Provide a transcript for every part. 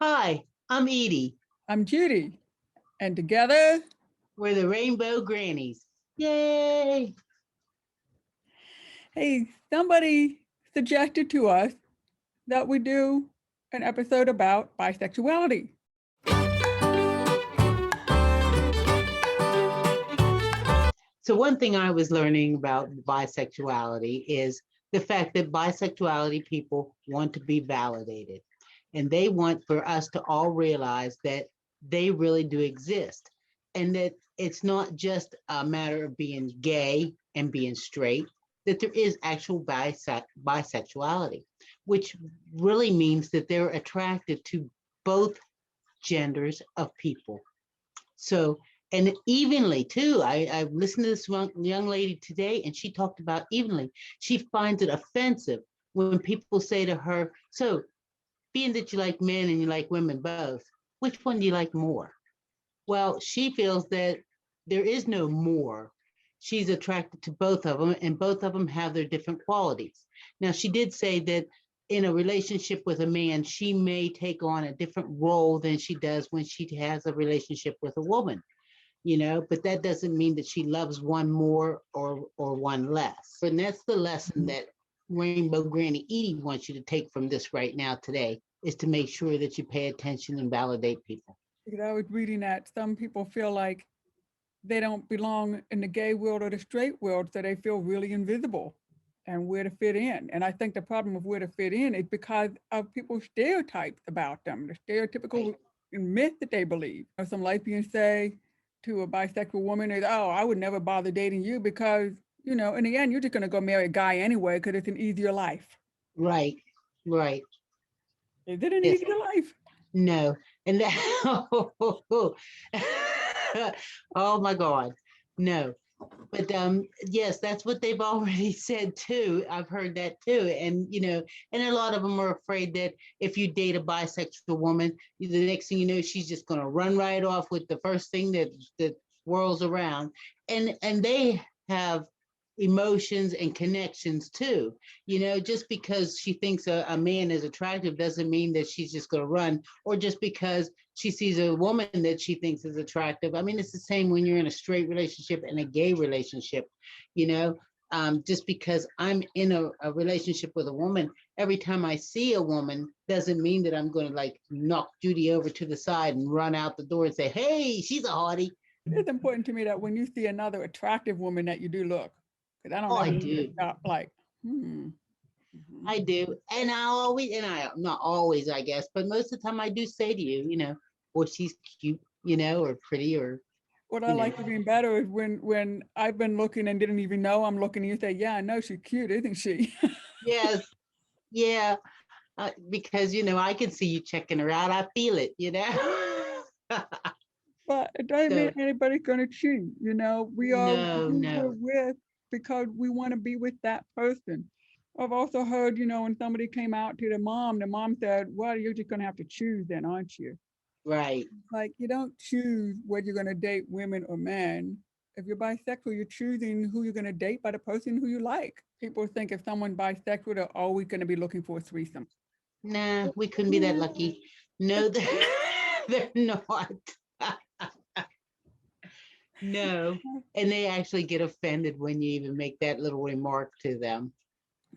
Hi, I'm Edie. I'm Judy, and together, We're the Rainbow Grannies. Yay! hey, somebody suggested to us that we do an episode about bisexuality. So, one thing I was learning about bisexuality is the fact that bisexuality people want to be validated. And they want for us to all realize that they really do exist. And that it's not just a matter of being gay and being straight, that there is actual bisexuality, which really means that they're attracted to both genders of people. So, and evenly too. I listened to this young lady today, and she talked about evenly. She finds it offensive when people say to her, "So, being that you like men and you like women both, which one do you like more?" Well, she feels that there is no more. She's attracted to both of them, and both of them have their different qualities. Now, she did say that in a relationship with a man, she may take on a different role than she does when she has a relationship with a woman, but that doesn't mean that she loves one more or one less. And that's the lesson that Rainbow Granny Edie wants you to take from this right now today, is to make sure that you pay attention and validate people. Because I was reading that some people feel like they don't belong in the gay world or the straight world, so they feel really invisible and where to fit in. And I think the problem of where to fit in is because of people's stereotypes about them, the stereotypical myth that they believe. Some lesbians say to a bisexual woman is, "Oh, I would never bother dating you because, in the end, you're just going to go marry a guy anyway because it's an easier life." Right, right. Is it an Yes. easier life? No. And that, oh my God, no. But yes, that's what they've already said too. I've heard that too. And a lot of them are afraid that if you date a bisexual woman, the next thing you know, she's just going to run right off with the first thing that whirls around. And they have emotions and connections too. Just because she thinks a man is attractive doesn't mean that she's just going to run, or just because she sees a woman that she thinks is attractive. I mean, it's the same when you're in a straight relationship and a gay relationship. you know just because I'm in a relationship with a woman, every time I see a woman doesn't mean that I'm going to like knock Judy over to the side and run out the door and say, "Hey, she's a hottie." It's important to me that when you see another attractive woman that you do look, because I don't Oh, I ever need to do. stop like, mhm. I do. And I not always, I guess, but most of the time I do say to you, "Well, she's cute, or pretty, or, What I you know, like even better is when I've been looking and didn't even know I'm looking, and you say, "Yeah, I know she's cute, isn't she?" yes, yeah, because, I can see you checking her out. I feel it. But it doesn't mean So, anybody's gonna cheat. We are no, who we're no. with because we want to be with that person. I've also heard, when somebody came out to the mom said, "Well, you're just gonna have to choose then, aren't you?" Right, Like you don't choose whether you're gonna date women or men. If you're bisexual, you're choosing who you're gonna date by the person who you like. People think if someone's bisexual, they're always gonna be looking for a threesome. nah, we couldn't be that lucky. No, they're not. No. And they actually get offended when you even make that little remark to them.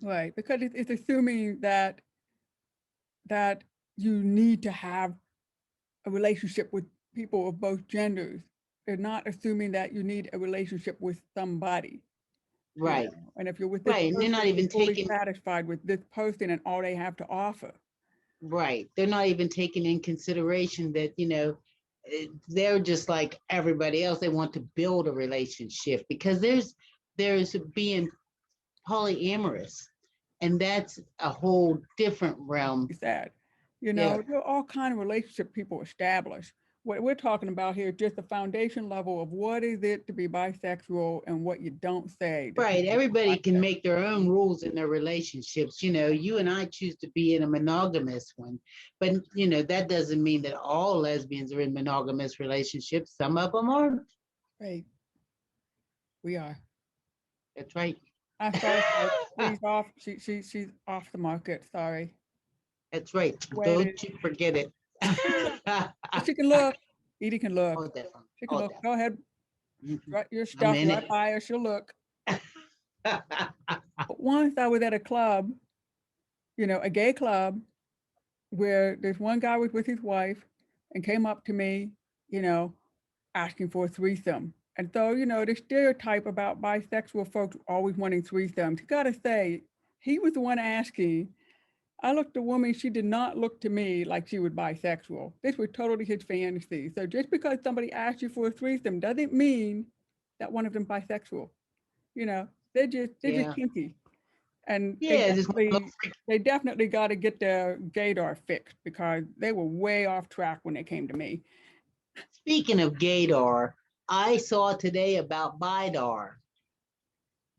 Right, because it's assuming that you need to have a relationship with people of both genders. They're not assuming that you need a relationship with somebody. Right, And if you're with this right. And they're not person, you're even fully taking satisfied with this person and all they have to offer. Right. They're not even taking in consideration that, they're just like everybody else. They want to build a relationship because there's being polyamorous, and that's a whole different realm. Sad. Yeah. There are all kind of relationship people establish. What we're talking about here is just the foundation level of what is it to be bisexual and what you don't say to Right. people who are Everybody can bisexual. make their own rules in their relationships. You and I choose to be in a monogamous one, but that doesn't mean that all lesbians are in monogamous relationships. Some of them aren't. Right, we are. That's right. I'm sorry, folks. She's off. She's off the market. Sorry. That's right. Way it is. Don't you forget it. She can look. Edie can look. Oh, definitely. She can Oh, look. Go ahead, definitely. write your I'm stuff in right by her. She'll look. But once I was at a club, a gay club, where there's one guy was with his wife and came up to me, you know, asking for a threesome. And so, the stereotype about bisexual folks always wanting threesomes, you gotta say, he was the one asking. I looked at the woman, she did not look to me like she was bisexual. This was totally his fantasy. So just because somebody asked you for a threesome doesn't mean that one of them bisexual. They're just Yeah. kinky. And Yeah, just one of those they definitely got to get their gaydar fixed because they were way off track when they came to me. Speaking of gaydar, I saw today about bidar.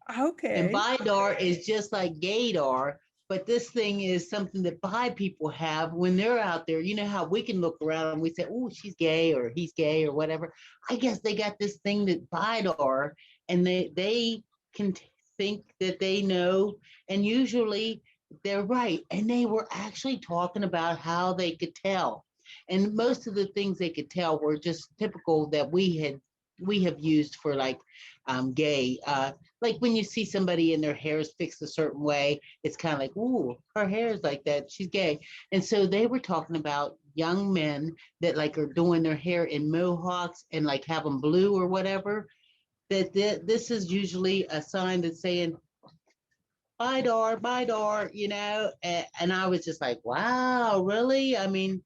And Okay. bidar is just like gaydar, but this thing is something that bi people have when they're out there. You know how we can look around and we say, oh, she's gay or he's gay or whatever. I guess they got this thing that bidar, and they can think that they know, and usually they're right. And they were actually talking about how they could tell. And most of the things they could tell were just typical that we have used for like gay. Like when you see somebody and their hair is fixed a certain way, it's kind of like, ooh, her hair is like that. She's gay. And so they were talking about young men that like are doing their hair in mohawks and like have them blue or whatever. This is usually a sign that's saying, bidar, and I was just like, wow, really? I mean,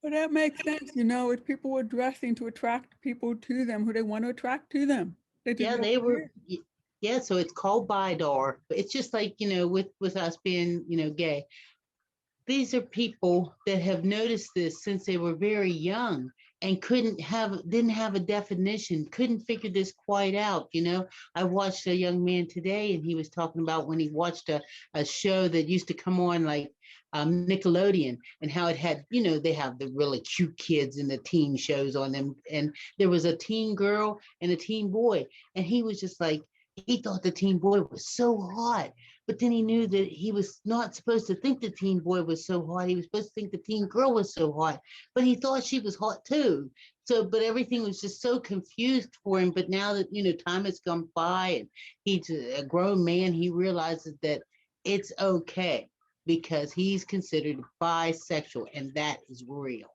But that makes sense. If people were dressing to attract people to them who they want to attract to them. They just yeah, don't they were. care. Yeah, so it's called bidar, but it's just like, with us being, gay. These are people that have noticed this since they were very young and didn't have a definition, couldn't figure this quite out. I watched a young man today and he was talking about when he watched a show that used to come on like Nickelodeon, and how it had, they have the really cute kids in the teen shows on them. And there was a teen girl and a teen boy. And he was just like, he thought the teen boy was so hot, but then he knew that he was not supposed to think the teen boy was so hot. He was supposed to think the teen girl was so hot, but he thought she was hot too. So, but everything was just so confused for him. But now that, time has gone by and he's a grown man, he realizes that it's okay because he's considered bisexual, and that is real.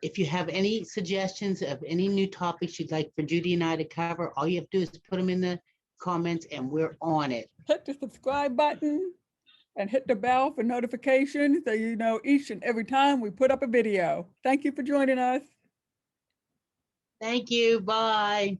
If you have any suggestions of any new topics you'd like for Judy and I to cover, all you have to do is put them in the comments and we're on it. Hit the subscribe button and hit the bell for notifications so you know each and every time we put up a video. Thank you for joining us. Thank you. Bye.